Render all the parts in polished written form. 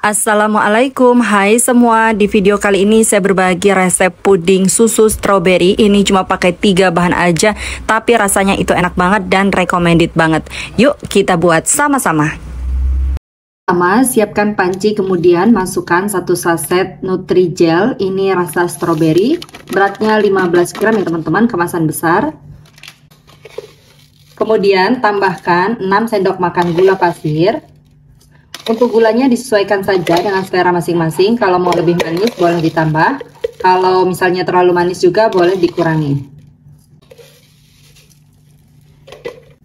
Assalamualaikum, hai semua. Di video kali ini saya berbagi resep puding susu strawberry. Ini cuma pakai 3 bahan aja, tapi rasanya itu enak banget dan recommended banget. Yuk kita buat sama-sama. Pertama, siapkan panci, kemudian masukkan 1 saset Nutrijel. Ini rasa strawberry, beratnya 15 gram ya teman-teman, kemasan besar. Kemudian tambahkan 6 sendok makan gula pasir. Untuk gulanya disesuaikan saja dengan selera masing-masing. Kalau mau lebih manis boleh ditambah. Kalau misalnya terlalu manis juga boleh dikurangi.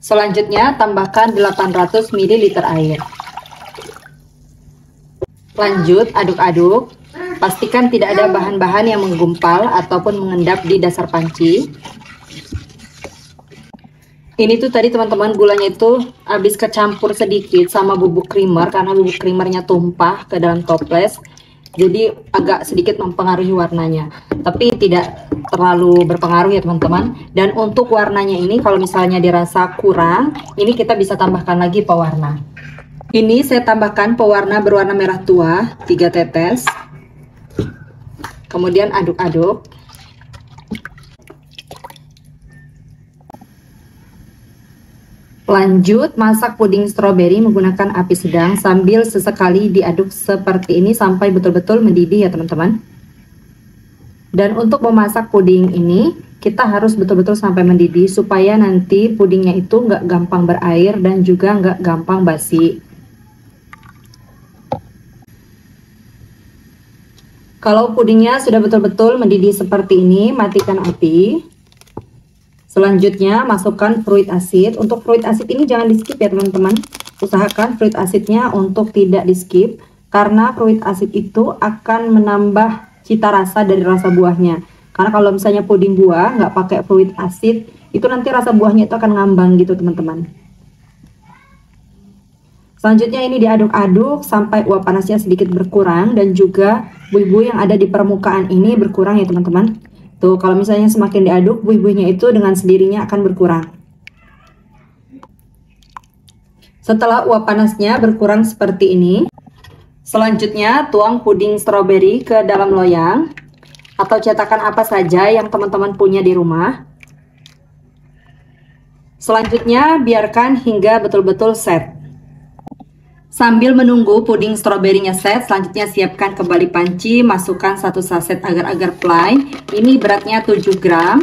Selanjutnya tambahkan 800 ml air. Lanjut aduk-aduk. Pastikan tidak ada bahan-bahan yang menggumpal ataupun mengendap di dasar panci. Ini tuh tadi teman-teman gulanya itu habis kecampur sedikit sama bubuk creamer karena bubuk creamernya tumpah ke dalam toples. Jadi agak sedikit mempengaruhi warnanya. Tapi tidak terlalu berpengaruh ya teman-teman. Dan untuk warnanya ini kalau misalnya dirasa kurang, ini kita bisa tambahkan lagi pewarna. Ini saya tambahkan pewarna berwarna merah tua 3 tetes. Kemudian aduk-aduk. Lanjut masak puding stroberi menggunakan api sedang sambil sesekali diaduk seperti ini sampai betul-betul mendidih ya teman-teman. Dan untuk memasak puding ini kita harus betul-betul sampai mendidih supaya nanti pudingnya itu nggak gampang berair dan juga nggak gampang basi. Kalau pudingnya sudah betul-betul mendidih seperti ini, matikan api. Selanjutnya masukkan fruit acid. Untuk fruit acid ini jangan di skip ya teman-teman. Usahakan fruit acidnya untuk tidak di skip, karena fruit acid itu akan menambah cita rasa dari rasa buahnya. Karena kalau misalnya puding buah nggak pakai fruit acid, itu nanti rasa buahnya itu akan ngambang gitu teman-teman. Selanjutnya ini diaduk-aduk sampai uap panasnya sedikit berkurang dan juga buih-buih yang ada di permukaan ini berkurang ya teman-teman. Tuh, kalau misalnya semakin diaduk, buih-buihnya itu dengan sendirinya akan berkurang. Setelah uap panasnya berkurang seperti ini, selanjutnya tuang puding stroberi ke dalam loyang atau cetakan apa saja yang teman-teman punya di rumah. Selanjutnya biarkan hingga betul-betul set. Sambil menunggu puding stroberinya set, selanjutnya siapkan kembali panci, masukkan 1 saset agar-agar plain. Ini beratnya 7 gram.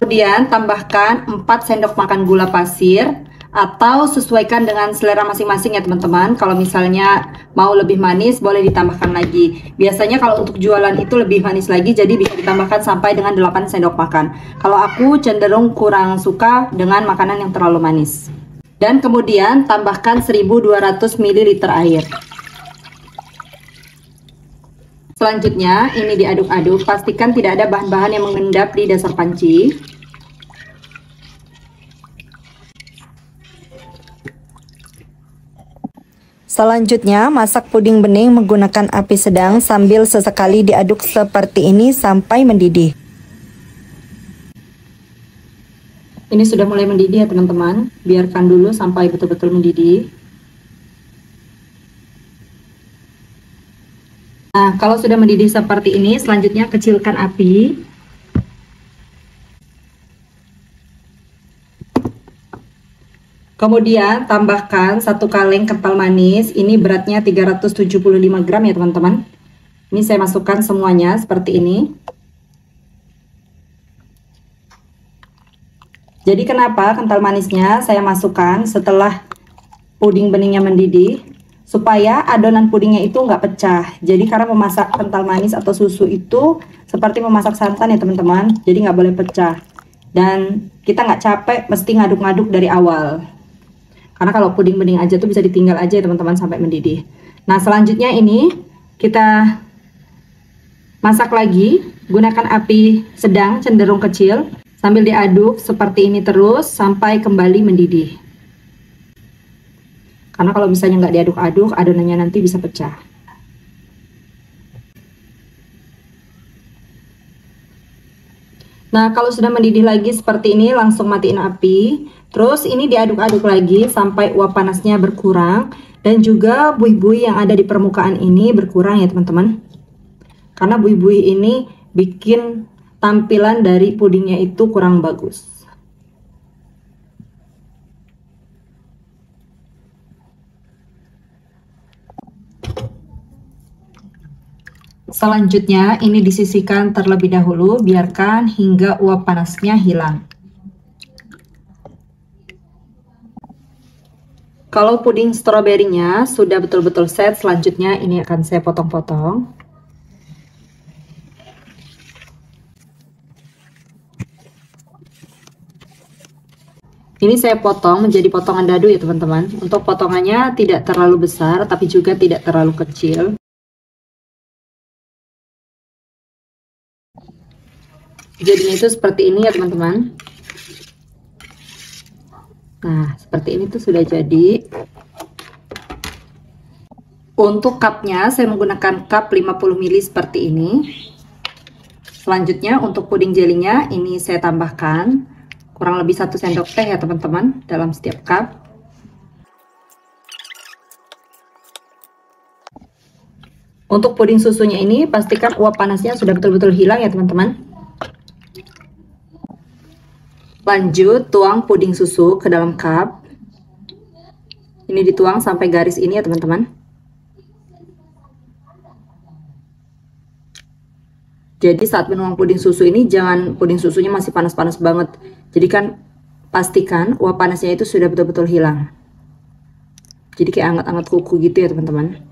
Kemudian tambahkan 4 sendok makan gula pasir atau sesuaikan dengan selera masing-masing ya teman-teman. Kalau misalnya mau lebih manis boleh ditambahkan lagi. Biasanya kalau untuk jualan itu lebih manis lagi, jadi bisa ditambahkan sampai dengan 8 sendok makan. Kalau aku cenderung kurang suka dengan makanan yang terlalu manis. Dan kemudian tambahkan 1200 ml air. Selanjutnya ini diaduk-aduk, pastikan tidak ada bahan-bahan yang mengendap di dasar panci. Selanjutnya masak puding bening menggunakan api sedang sambil sesekali diaduk seperti ini sampai mendidih. Ini sudah mulai mendidih ya teman-teman, biarkan dulu sampai betul-betul mendidih. Nah, kalau sudah mendidih seperti ini, selanjutnya kecilkan api. Kemudian tambahkan 1 kaleng kental manis, ini beratnya 375 gram ya teman-teman. Ini saya masukkan semuanya seperti ini. Jadi kenapa kental manisnya saya masukkan setelah puding beningnya mendidih? Supaya adonan pudingnya itu nggak pecah. Jadi karena memasak kental manis atau susu itu seperti memasak santan ya teman-teman. Jadi nggak boleh pecah. Dan kita nggak capek mesti ngaduk-ngaduk dari awal. Karena kalau puding bening aja tuh bisa ditinggal aja ya teman-teman sampai mendidih. Nah selanjutnya ini kita masak lagi. Gunakan api sedang cenderung kecil. Sambil diaduk seperti ini terus sampai kembali mendidih. Karena kalau misalnya nggak diaduk-aduk, adonannya nanti bisa pecah. Nah, kalau sudah mendidih lagi seperti ini, langsung matiin api. Terus ini diaduk-aduk lagi sampai uap panasnya berkurang. Dan juga buih-buih yang ada di permukaan ini berkurang ya teman-teman. Karena buih-buih ini bikin tampilan dari pudingnya itu kurang bagus. Selanjutnya ini disisihkan terlebih dahulu, biarkan hingga uap panasnya hilang. Kalau puding stroberinya sudah betul-betul set, selanjutnya ini akan saya potong-potong. Ini saya potong menjadi potongan dadu ya teman-teman. Untuk potongannya tidak terlalu besar, tapi juga tidak terlalu kecil. Jadinya itu seperti ini ya teman-teman. Nah, seperti ini tuh sudah jadi. Untuk cupnya saya menggunakan cup 50 ml seperti ini. Selanjutnya untuk puding jelinya ini saya tambahkan kurang lebih 1 sendok teh ya teman-teman dalam setiap cup. Untuk puding susunya ini pastikan uap panasnya sudah betul-betul hilang ya teman-teman. Lanjut tuang puding susu ke dalam cup. Ini dituang sampai garis ini ya teman-teman. Jadi saat menuang puding susu ini jangan puding susunya masih panas-panas banget. Jadi kan pastikan uap panasnya itu sudah betul-betul hilang. Jadi kayak anget-anget kuku gitu ya teman-teman.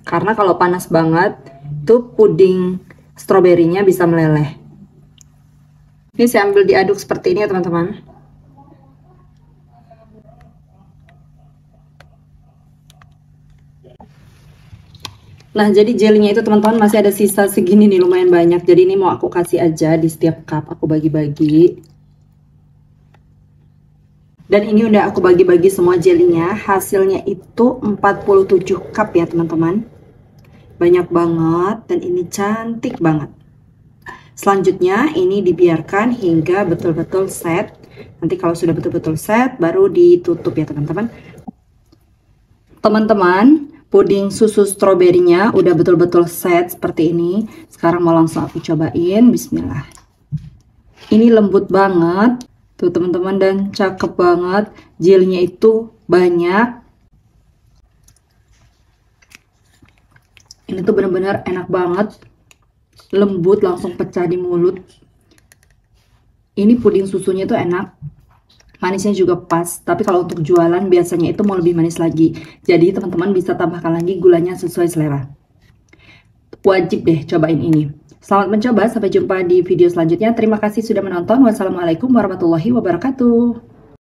Karena kalau panas banget itu puding stroberinya bisa meleleh. Ini saya ambil diaduk seperti ini ya teman-teman. Nah, jadi jelinya itu teman-teman masih ada sisa segini nih, lumayan banyak. Jadi ini mau aku kasih aja di setiap cup, aku bagi-bagi. Dan ini udah aku bagi-bagi semua jelinya. Hasilnya itu 47 cup ya teman-teman. Banyak banget dan ini cantik banget. Selanjutnya ini dibiarkan hingga betul-betul set. Nanti kalau sudah betul-betul set baru ditutup ya teman-teman. Teman-teman, puding susu stroberinya udah betul-betul set seperti ini. Sekarang mau langsung aku cobain. Bismillah. Ini lembut banget. Tuh teman-teman, dan cakep banget. Jelinya itu banyak. Ini tuh bener-bener enak banget. Lembut, langsung pecah di mulut. Ini puding susunya tuh enak, manisnya juga pas. Tapi kalau untuk jualan biasanya itu mau lebih manis lagi. Jadi teman-teman bisa tambahkan lagi gulanya sesuai selera. Wajib deh cobain ini. Selamat mencoba, sampai jumpa di video selanjutnya. Terima kasih sudah menonton. Wassalamualaikum warahmatullahi wabarakatuh.